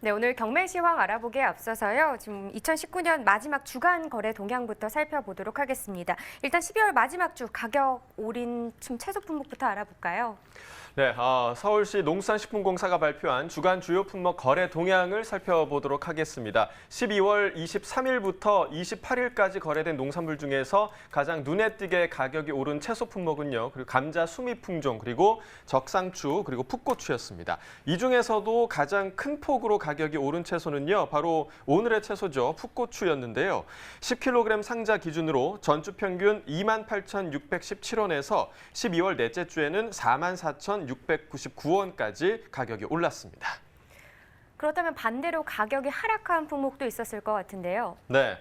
네, 오늘 경매 시황 알아보기에 앞서서요. 지금 2019년 마지막 주간 거래 동향부터 살펴보도록 하겠습니다. 일단 12월 마지막 주 가격 올인 채소 품목부터 알아볼까요? 네, 서울시 농수산식품공사가 발표한 주간 주요 품목 거래 동향을 살펴보도록 하겠습니다. 12월 23일부터 28일까지 거래된 농산물 중에서 가장 눈에 띄게 가격이 오른 채소 품목은요. 그리고 감자, 수미 품종, 그리고 적상추, 그리고 풋고추였습니다. 이 중에서도 가장 큰 폭으로 가격이 오른 채소는요. 바로 오늘의 채소죠. 풋고추였는데요. 10kg 상자 기준으로 전주 평균 28,617원에서 12월 넷째 주에는 44,699원까지 가격이 올랐습니다. 그렇다면 반대로 가격이 하락한 품목도 있었을 것 같은데요. 네,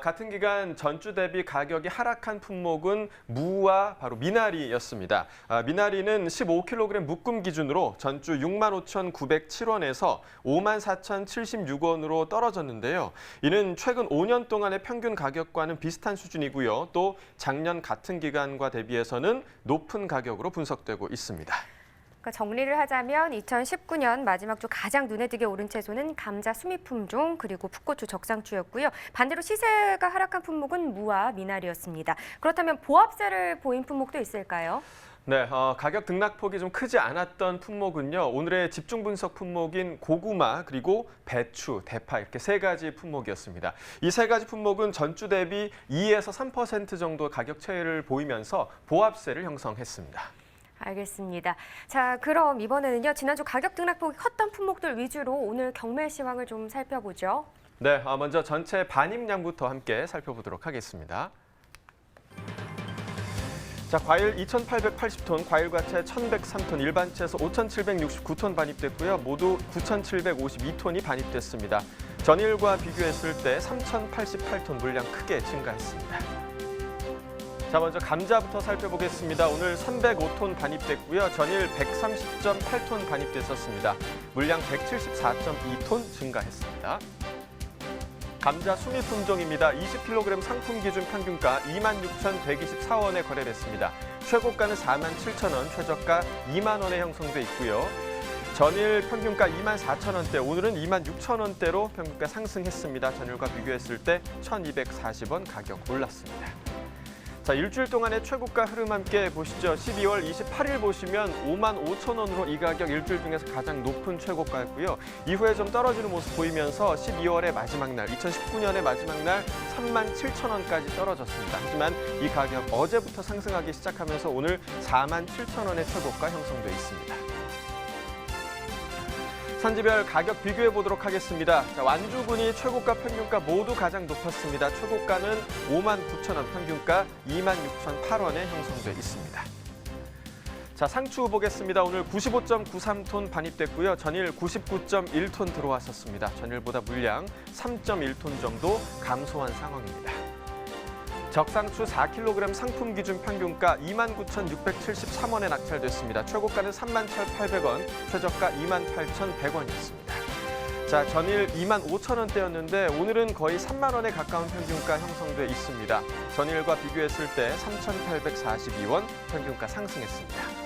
같은 기간 전주 대비 가격이 하락한 품목은 무와 바로 미나리였습니다. 미나리는 15kg 묶음 기준으로 전주 65,907원에서 54,076원으로 떨어졌는데요. 이는 최근 5년 동안의 평균 가격과는 비슷한 수준이고요. 또 작년 같은 기간과 대비해서는 높은 가격으로 분석되고 있습니다. 그러니까 정리를 하자면 2019년 마지막 주 가장 눈에 띄게 오른 채소는 감자, 수미 품종, 그리고 풋고추, 적상추였고요. 반대로 시세가 하락한 품목은 무와 미나리였습니다. 그렇다면 보합세를 보인 품목도 있을까요? 네, 가격 등락폭이 좀 크지 않았던 품목은요. 오늘의 집중 분석 품목인 고구마, 그리고 배추, 대파 이렇게 세 가지 품목이었습니다. 이 세 가지 품목은 전주 대비 2에서 3% 정도 가격 차이를 보이면서 보합세를 형성했습니다. 알겠습니다. 자, 그럼 이번에는요. 지난주 가격 등락폭이 컸던 품목들 위주로 오늘 경매 시황을 좀 살펴보죠. 네, 먼저 전체 반입량부터 함께 살펴보도록 하겠습니다. 자, 과일 2,880톤, 과일과채 1,103톤, 일반 채소 5,769톤 반입됐고요. 모두 9,752톤이 반입됐습니다. 전일과 비교했을 때 3,088톤 물량 크게 증가했습니다. 자, 먼저 감자부터 살펴보겠습니다. 오늘 305톤 반입됐고요. 전일 130.8톤 반입됐었습니다. 물량 174.2톤 증가했습니다. 감자 수미 품종입니다. 20kg 상품 기준 평균가 26,124원에 거래됐습니다. 최고가는 47,000원, 최저가 2만 원에 형성돼 있고요. 전일 평균가 24,000원대, 오늘은 26,000원대로 평균가 상승했습니다. 전일과 비교했을 때 1,240원 가격 올랐습니다. 자, 일주일 동안의 최고가 흐름 함께 보시죠. 12월 28일 보시면 55,000원으로 이 가격 일주일 중에서 가장 높은 최고가였고요. 이후에 좀 떨어지는 모습 보이면서 12월의 마지막 날, 2019년의 마지막 날 37,000원까지 떨어졌습니다. 하지만 이 가격 어제부터 상승하기 시작하면서 오늘 47,000원의 최고가 형성돼 있습니다. 산지별 가격 비교해 보도록 하겠습니다. 자, 완주군이 최고가 평균가 모두 가장 높았습니다. 최고가는 59,000원, 평균가 26,008원에 형성돼 있습니다. 자, 상추 보겠습니다. 오늘 95.93톤 반입됐고요. 전일 99.1톤 들어왔었습니다. 전일보다 물량 3.1톤 정도 감소한 상황입니다. 적상추 4kg 상품 기준 평균가 29,673원에 낙찰됐습니다. 최고가는 31,800원, 최저가 28,100원이었습니다. 자, 전일 25,000원대였는데 오늘은 거의 3만 원에 가까운 평균가 형성돼 있습니다. 전일과 비교했을 때 3,842원 평균가 상승했습니다.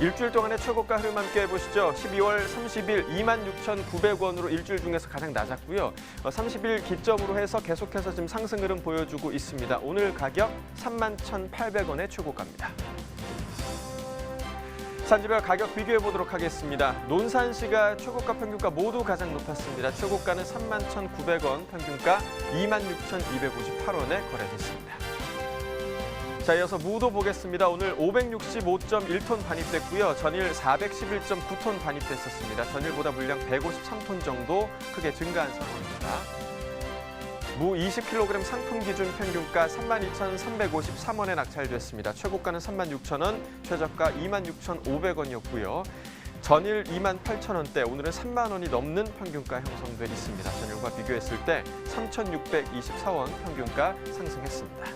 일주일 동안의 최고가 흐름 함께 해보시죠. 12월 30일 26,900원으로 일주일 중에서 가장 낮았고요. 30일 기점으로 해서 계속해서 지금 상승 흐름 보여주고 있습니다. 오늘 가격 31,800원의 최고가입니다. 산지별 가격 비교해 보도록 하겠습니다. 논산시가 최고가 평균가 모두 가장 높았습니다. 최고가는 31,900원, 평균가 26,258원에 거래됐습니다. 자, 이어서 무도 보겠습니다. 오늘 565.1톤 반입됐고요. 전일 411.9톤 반입됐었습니다. 전일보다 물량 153톤 정도 크게 증가한 상황입니다. 무 20kg 상품 기준 평균가 32,353원에 낙찰됐습니다. 최고가는 36,000원, 최저가 26,500원이었고요. 전일 28,000원대, 오늘은 3만 원이 넘는 평균가 형성돼 있습니다. 전일과 비교했을 때 3,624원 평균가 상승했습니다.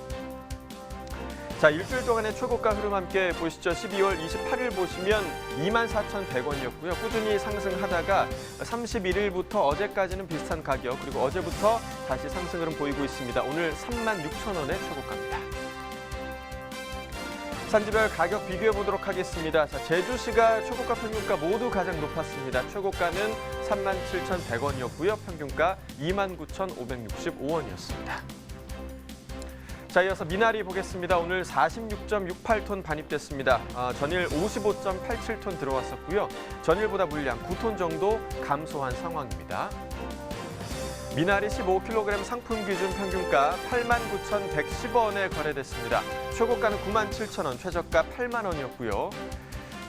자, 일주일 동안의 최고가 흐름 함께 보시죠. 12월 28일 보시면 24,100원이었고요. 꾸준히 상승하다가 31일부터 어제까지는 비슷한 가격, 그리고 어제부터 다시 상승 흐름 보이고 있습니다. 오늘 36,000원의 최고가입니다. 산지별 가격 비교해 보도록 하겠습니다. 자, 제주시가 최고가 평균가 모두 가장 높았습니다. 최고가는 37,100원이었고요. 평균가 29,565원이었습니다. 자, 이어서 미나리 보겠습니다. 오늘 46.68톤 반입됐습니다. 전일 55.87톤 들어왔었고요. 전일보다 물량 9톤 정도 감소한 상황입니다. 미나리 15kg 상품 기준 평균가 89,110원에 거래됐습니다. 최고가는 97,000원, 최저가 8만 원이었고요.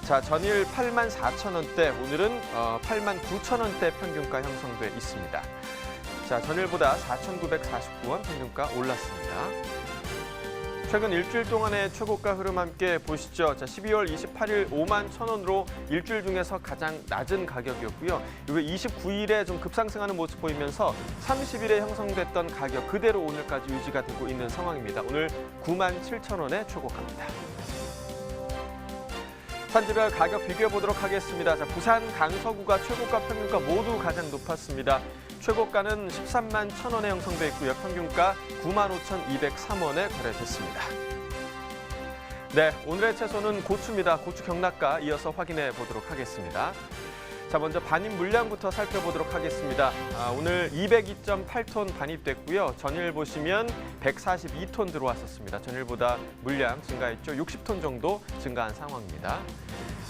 자, 전일 84,000원대, 오늘은 89,000원대 평균가 형성돼 있습니다. 자, 전일보다 4,949원 평균가 올랐습니다. 최근 일주일 동안의 최고가 흐름 함께 보시죠. 자, 12월 28일 51,000원으로 일주일 중에서 가장 낮은 가격이었고요. 이게 29일에 좀 급상승하는 모습 보이면서 30일에 형성됐던 가격 그대로 오늘까지 유지가 되고 있는 상황입니다. 오늘 97,000원의 최고가입니다. 산지별 가격 비교해 보도록 하겠습니다. 자, 부산 강서구가 최고가 평균가 모두 가장 높았습니다. 최고가는 13만 1,000원에 형성돼 있고요. 평균가 95,203원에 거래됐습니다. 네, 오늘의 채소는 고추입니다. 고추 경락가 이어서 확인해 보도록 하겠습니다. 자, 먼저 반입 물량부터 살펴보도록 하겠습니다. 오늘 202.8톤 반입됐고요. 전일 보시면 142톤 들어왔었습니다. 전일보다 물량 증가했죠. 60톤 정도 증가한 상황입니다.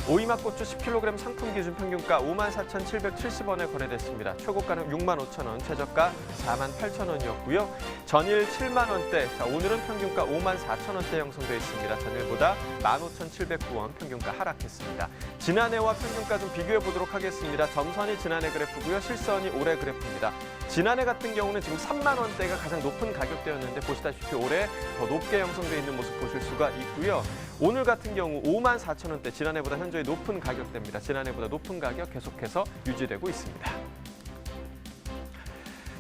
오이맛고추 10kg 상품 기준 평균가 54,770원에 거래됐습니다. 최고가는 65,000원, 최저가 48,000원이었고요. 전일 7만 원대, 자, 오늘은 평균가 54,000원대 형성돼 있습니다. 전일보다 15,709원 평균가 하락했습니다. 지난해와 평균가 좀 비교해 보도록 하겠습니다. 점선이 지난해 그래프고요. 실선이 올해 그래프입니다. 지난해 같은 경우는 지금 3만 원대가 가장 높은 가격대였는데 보시다시피 올해 더 높게 형성돼 있는 모습 보실 수가 있고요. 오늘 같은 경우 54,000원대, 지난해보다 현저히 높은 가격대입니다. 지난해보다 높은 가격 계속해서 유지되고 있습니다.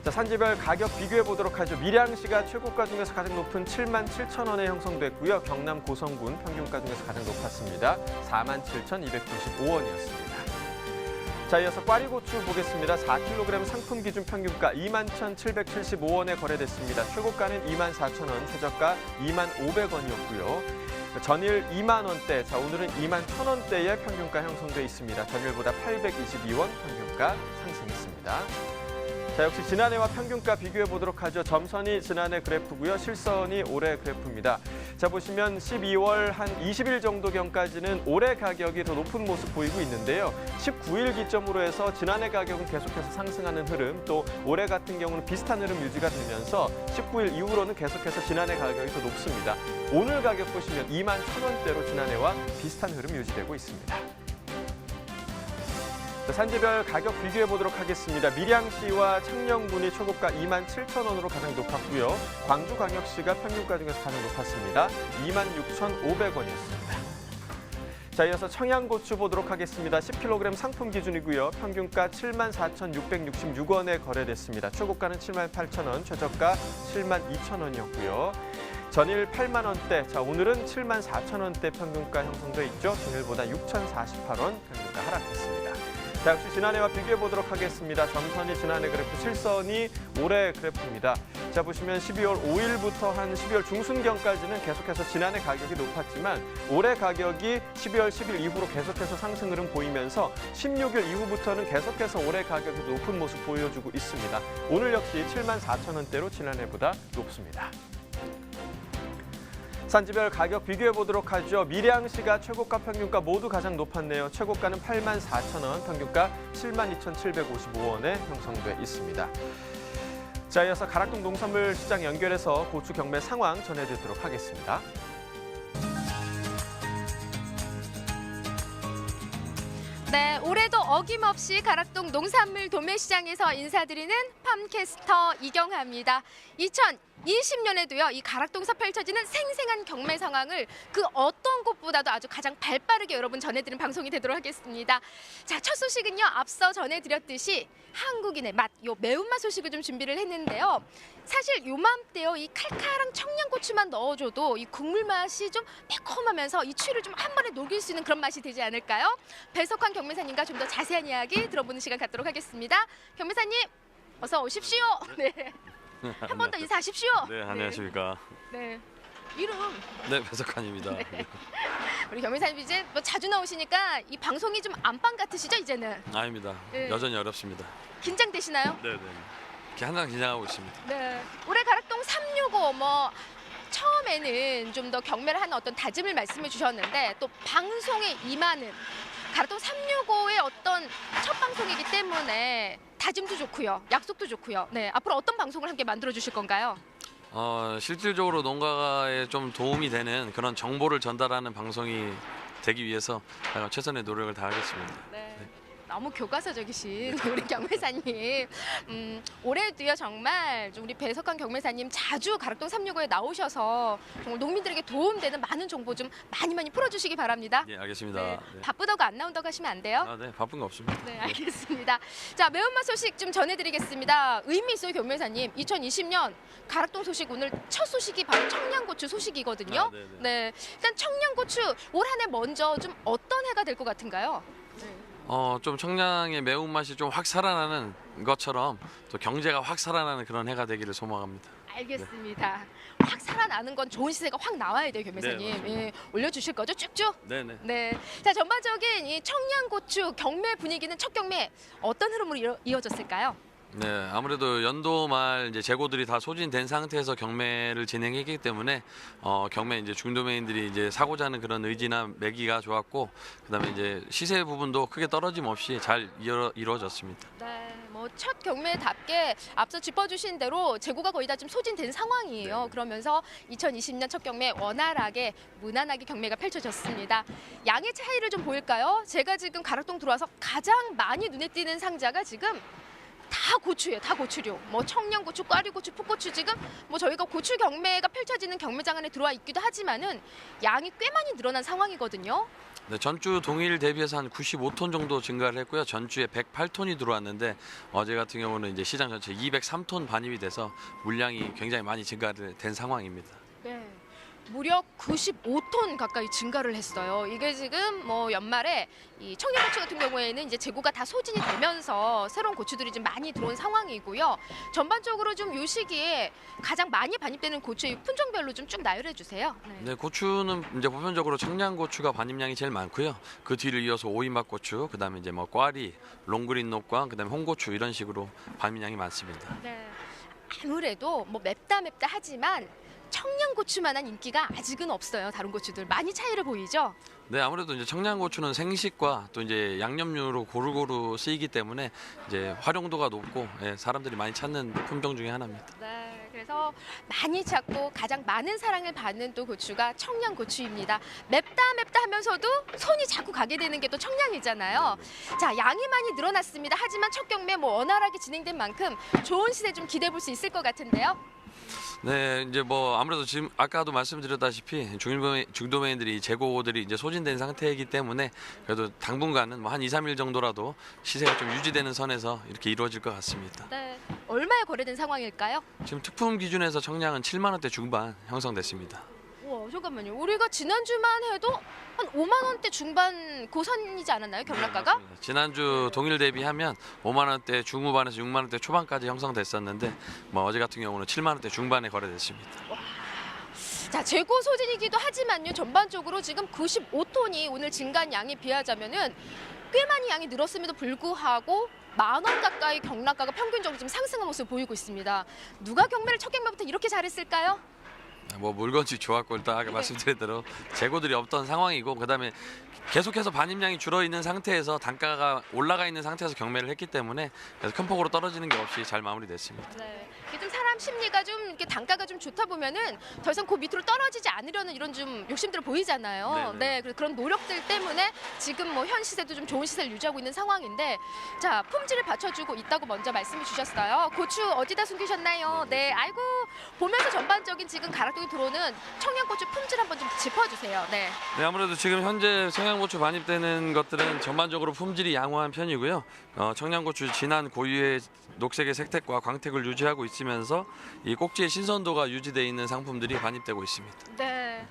자, 산지별 가격 비교해 보도록 하죠. 밀양시가 최고가 중에서 가장 높은 77,000원에 형성됐고요. 경남 고성군 평균가 중에서 가장 높았습니다. 47,295원이었습니다. 자, 이어서 꽈리고추 보겠습니다. 4kg 상품 기준 평균가 21,775원에 거래됐습니다. 최고가는 24,000원, 최저가 25,500원이었고요. 전일 2만 원대, 자, 오늘은 21,000원대의 평균가 형성돼 있습니다. 전일보다 822원 평균가 상승했습니다. 자, 역시 지난해와 평균가 비교해 보도록 하죠. 점선이 지난해 그래프고요. 실선이 올해 그래프입니다. 자, 보시면 12월 한 20일 정도경까지는 올해 가격이 더 높은 모습 보이고 있는데요. 19일 기점으로 해서 지난해 가격은 계속해서 상승하는 흐름, 또 올해 같은 경우는 비슷한 흐름 유지가 되면서 19일 이후로는 계속해서 지난해 가격이 더 높습니다. 오늘 가격 보시면 21,000원대로 지난해와 비슷한 흐름 유지되고 있습니다. 산지별 가격 비교해 보도록 하겠습니다. 밀양시와 창녕군이 최고가 27,000원으로 가장 높았고요. 광주광역시가 평균가 중에서 가장 높았습니다. 26,500원이었습니다. 자, 이어서 청양고추 보도록 하겠습니다. 10kg 상품 기준이고요. 평균가 74,666원에 거래됐습니다. 최고가는 78,000원, 최저가 72,000원이었고요. 전일 8만 원대, 자, 오늘은 74,000원대 평균가 형성돼 있죠. 전일보다 6,048원 평균가 하락했습니다. 자, 역시 지난해와 비교해 보도록 하겠습니다. 점선이 지난해 그래프, 실선이 올해 그래프입니다. 자, 보시면 12월 5일부터 한 12월 중순경까지는 계속해서 지난해 가격이 높았지만 올해 가격이 12월 10일 이후로 계속해서 상승 흐름 보이면서 16일 이후부터는 계속해서 올해 가격이 높은 모습 보여주고 있습니다. 오늘 역시 74,000원대로 지난해보다 높습니다. 산지별 가격 비교해 보도록 하죠. 밀양시가 최고가 평균가 모두 가장 높았네요. 최고가는 84,000원, 평균가 72,755원에 형성돼 있습니다. 자, 이어서 가락동 농산물 시장 연결해서 고추 경매 상황 전해드리도록 하겠습니다. 네, 올해도 어김없이 가락동 농산물 도매시장에서 인사드리는 팜캐스터 이경하입니다. 2020년에도요, 이 가락동에서 펼쳐지는 생생한 경매 상황을 그 어떤 곳보다도 아주 가장 발빠르게 여러분 전해드리는 방송이 되도록 하겠습니다. 자, 첫 소식은요, 앞서 전해드렸듯이 한국인의 맛, 요 매운맛 소식을 좀 준비를 했는데요. 사실 요맘때요, 이 칼칼한 청양고추만 넣어줘도 이 국물 맛이 좀 매콤하면서 이 추위를 좀 한 번에 녹일 수 있는 그런 맛이 되지 않을까요? 배석환 경매사님과 좀 더 자세한 이야기 들어보는 시간 갖도록 하겠습니다. 경매사님, 어서 오십시오. 네. 한 번 더 인사하십시오. 네, 안녕하십니까. 네. 이름 네, 배석환입니다. 우리 경매사님 이제 뭐 자주 나오시니까 이 방송이 좀 안방 같으시죠 이제는? 아닙니다. 네. 여전히 어렵습니다. 긴장되시나요? 네. 이렇게 항상 긴장하고 있습니다. 네. 올해 가락동 365 뭐 처음에는 좀 더 경매를 하는 어떤 다짐을 말씀해 주셨는데 또 방송에 임하는 가락동 365의 어떤 첫 방송이기 때문에 다짐도 좋고요. 약속도 좋고요. 네. 앞으로 어떤 방송을 함께 만들어 주실 건가요? 실질적으로 농가에 좀 도움이 되는 그런 정보를 전달하는 방송이 되기 위해서 제가 최선의 노력을 다하겠습니다. 네. 너무 교과서적이신 우리 경매사님. 올해도요 정말 좀 우리 배석환 경매사님 자주 가락동 365에 나오셔서 정말 농민들에게 도움되는 많은 정보 좀 많이 풀어주시기 바랍니다. 예, 알겠습니다. 네. 네. 바쁘다고 안 나온다고 하시면 안 돼요? 네, 바쁜 거 없습니다. 네, 알겠습니다. 자, 매운맛 소식 좀 전해드리겠습니다. 의미 있어요, 경매사님. 2020년 가락동 소식 오늘 첫 소식이 바로 청양고추 소식이거든요. 네네. 네, 일단 청양고추 올 한 해 먼저 좀 어떤 해가 될 것 같은가요? 좀 청량의 매운맛이 좀 확 살아나는 것처럼 또 경제가 확 살아나는 그런 해가 되기를 소망합니다. 알겠습니다. 확 살아나는 건 좋은 시세가 확 나와야 돼요, 경매사님. 네, 예, 올려주실 거죠, 쭉쭉? 네네. 네. 자, 전반적인 이 청양고추 경매 분위기는 첫 경매 어떤 흐름으로 이어졌을까요? 네, 아무래도 연도 말 이제 재고들이 다 소진된 상태에서 경매를 진행했기 때문에 경매 이제 중도매인들이 이제 사고자 하는 그런 의지나 매기가 좋았고, 그다음에 이제 시세 부분도 크게 떨어짐 없이 잘 이루어졌습니다. 네, 뭐 첫 경매답게 앞서 짚어주신 대로 재고가 거의 다 좀 소진된 상황이에요. 네네. 그러면서 2020년 첫 경매 원활하게 무난하게 경매가 펼쳐졌습니다. 양의 차이를 좀 보일까요? 제가 지금 가락동 들어와서 가장 많이 눈에 띄는 상자가 지금 다 고추예요. 다 고추류. 뭐 청양고추, 꽈리고추, 풋고추 지금 뭐 저희가 고추 경매가 펼쳐지는 경매장 안에 들어와 있기도 하지만은 양이 꽤 많이 늘어난 상황이거든요. 네, 전주 동일 대비해서 한 95톤 정도 증가를 했고요. 전주에 108톤이 들어왔는데 어제 같은 경우는 이제 시장 전체 203톤 반입이 돼서 물량이 굉장히 많이 증가된 상황입니다. 네. 무려 95톤 가까이 증가를 했어요. 이게 지금 뭐 연말에 이 청양고추 같은 경우에는 이제 재고가 다 소진이 되면서 새로운 고추들이 좀 많이 들어온 상황이고요. 전반적으로 좀 이 시기에 가장 많이 반입되는 고추의 품종별로 좀 쭉 나열해 주세요. 네, 고추는 이제 보편적으로 청양고추가 반입량이 제일 많고요. 그 뒤를 이어서 오이맛고추, 그다음에 이제 뭐 꽈리, 롱그린 녹광, 그다음에 홍고추 이런 식으로 반입량이 많습니다. 네. 아무래도 뭐 맵다 하지만 청양고추만한 인기가 아직은 없어요. 다른 고추들 많이 차이를 보이죠? 네, 아무래도 이제 청양고추는 생식과 또 이제 양념류로 고루고루 쓰이기 때문에 이제 활용도가 높고 사람들이 많이 찾는 품종 중에 하나입니다. 네, 그래서 많이 찾고 가장 많은 사랑을 받는 또 고추가 청양고추입니다. 맵다 하면서도 손이 자꾸 가게 되는 게 또 청양이잖아요. 자, 양이 많이 늘어났습니다. 하지만 첫 경매 뭐 원활하게 진행된 만큼 좋은 시세 좀 기대해 볼 수 있을 것 같은데요. 네, 이제 뭐 아무래도 지금 아까도 말씀드렸다시피 중도매인들이 재고들이 이제 소진된 상태이기 때문에 그래도 당분간은 뭐 한 2, 3일 정도라도 시세가 좀 유지되는 선에서 이렇게 이루어질 것 같습니다. 네, 얼마에 거래된 상황일까요? 지금 특품 기준에서 청량은 7만 원대 중반 형성됐습니다. 우와, 잠깐만요. 우리가 지난주만 해도 한 5만 원대 중반 고선이지 않았나요? 경락가가? 맞습니다. 지난주 동일 대비하면 5만 원대 중후반에서 6만 원대 초반까지 형성됐었는데 뭐 어제 같은 경우는 7만 원대 중반에 거래됐습니다. 자, 재고 소진이기도 하지만요. 전반적으로 지금 95톤이 오늘 증가한 양에 비하자면은 꽤 많이 양이 늘었음에도 불구하고 10,000원 가까이 경락가가 평균적으로 지금 상승한 모습을 보이고 있습니다. 누가 경매를 첫 경매부터 이렇게 잘했을까요? 뭐 물건지 좋았고 일단 아까 말씀드린 대로 재고들이 없던 상황이고 그다음에 계속해서 반입량이 줄어 있는 상태에서 단가가 올라가 있는 상태에서 경매를 했기 때문에 그래서 큰 폭으로 떨어지는 게 없이 잘 마무리됐습니다. 네. 이게 좀 사람 심리가 좀 이렇게 단가가 좀 좋다 보면은 더 이상 그 밑으로 떨어지지 않으려는 이런 좀 욕심들을 보이잖아요. 네네. 네, 그래서 그런 노력들 때문에 지금 뭐 현 시세도 좀 좋은 시세를 유지하고 있는 상황인데, 자, 품질을 받쳐주고 있다고 먼저 말씀해 주셨어요. 고추 어디다 숨기셨나요? 네, 아이고 보면서 전반적인 지금 가락동에 들어오는 청양고추 품질 한번 좀 짚어주세요. 네. 네, 아무래도 지금 현재 청양고추 반입되는 것들은 전반적으로 품질이 양호한 편이고요. 청양고추 진한 고유의 녹색의 색택과 광택을 유지하고 있으면서 이 꼭지의 신선도가 유지되어 있는 상품들이 반입되고 있습니다. 네.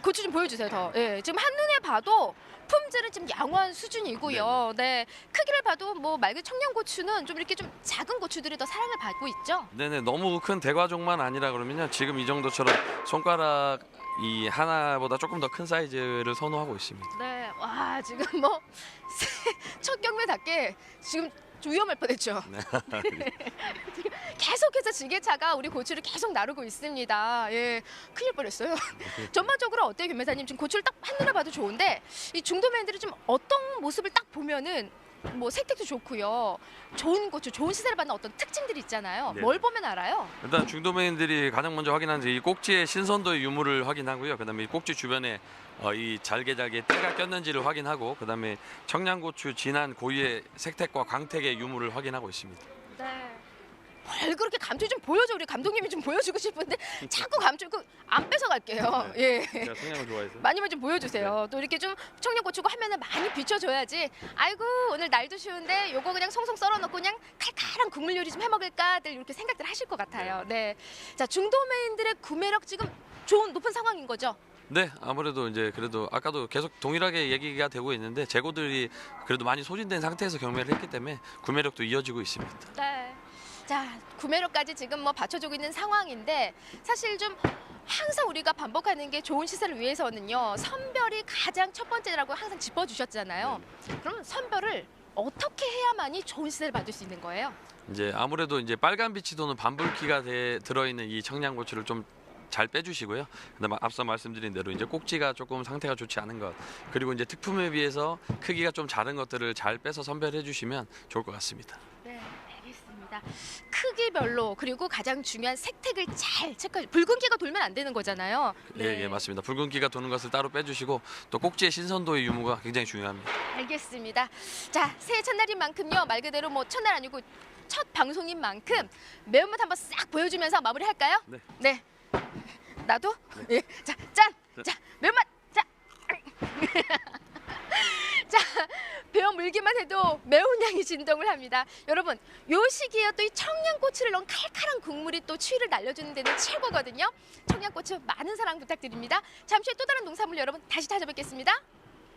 고추 좀 보여주세요, 더. 예, 지금 한눈에 봐도 품질은 지금 양호한 수준이고요. 네. 크기를 봐도 뭐 맑은 청양고추는 좀 이렇게 좀 작은 고추들이 더 사랑을 받고 있죠. 네네, 너무 큰 대과종만 아니라 그러면요. 지금 이 정도처럼 손가락 이 하나보다 조금 더 큰 사이즈를 선호하고 있습니다. 네, 와 지금 뭐 첫 경매답게 지금 좀 위험할 뻔했죠. 네. 지금 계속해서 지게차가 우리 고추를 계속 나르고 있습니다. 예, 큰일 뻔했어요. 전반적으로 어때요, 김매사님? 지금 고추를 딱 한눈에 봐도 좋은데 이 중도맨들이 좀 어떤 모습을 딱 보면은 뭐 색택도 좋고요, 좋은 고추, 좋은 시세를 받는 어떤 특징들이 있잖아요. 네. 뭘 보면 알아요? 일단 중도매인들이 가장 먼저 확인하는 게 이 꼭지의 신선도의 유무를 확인하고요. 그다음에 이 꼭지 주변에 이 잘게 때가 꼈는지를 확인하고, 그다음에 청양고추 진한 고유의 색택과 광택의 유무를 확인하고 있습니다. 네. 뭘 그렇게 감추 좀 보여줘, 우리 감독님이 좀 보여주고 싶은데 자꾸 감추 안 뺏어갈게요. 예. 제가 청양을 좋아해서. 많이만 좀 보여주세요. 또 이렇게 좀 청양고추고 하면은 많이 비춰줘야지. 아이고 오늘 날도 추운데 요거 그냥 송송 썰어놓고 그냥 칼칼한 국물 요리 좀 해먹을까들 이렇게 생각들 하실 것 같아요. 네. 자 중도매인들의 구매력 지금 좋은 높은 상황인 거죠. 네, 아무래도 이제 그래도 아까도 계속 동일하게 얘기가 되고 있는데 재고들이 그래도 많이 소진된 상태에서 경매를 했기 때문에 구매력도 이어지고 있습니다. 네. 자 구매력까지 지금 뭐 받쳐주고 있는 상황인데 사실 좀 항상 우리가 반복하는 게 좋은 시세를 위해서는요 선별이 가장 첫 번째라고 항상 짚어주셨잖아요. 그럼 선별을 어떻게 해야만이 좋은 시세를 받을 수 있는 거예요? 이제 아무래도 이제 빨간 빛이 도는 반붉기가 들어있는 이 청양고추를 좀 잘 빼주시고요. 그다음에 앞서 말씀드린 대로 이제 꼭지가 조금 상태가 좋지 않은 것, 그리고 이제 특품에 비해서 크기가 좀 작은 것들을 잘 빼서 선별해 주시면 좋을 것 같습니다. 네, 알겠습니다. 크기별로 그리고 가장 중요한 색택을 잘 체크해. 붉은기가 돌면 안 되는 거잖아요. 네. 예, 맞습니다. 붉은기가 도는 것을 따로 빼주시고, 또 꼭지의 신선도의 유무가 굉장히 중요합니다. 알겠습니다. 자, 새해 첫날인 만큼요. 말 그대로 뭐 첫날 아니고 첫 방송인 만큼 매운맛 한번 싹 보여주면서 마무리할까요? 네. 네. 나도? 예. 자, 짠. 자, 매운맛. 자. 자, 배어 물기만 해도 매운 향이 진동을 합니다. 여러분, 요 시기에 또 이 청양고추를 넣은 칼칼한 국물이 또 추위를 날려주는 데는 최고거든요. 청양고추 많은 사랑 부탁드립니다. 잠시 후에 또 다른 농산물 여러분 다시 찾아뵙겠습니다.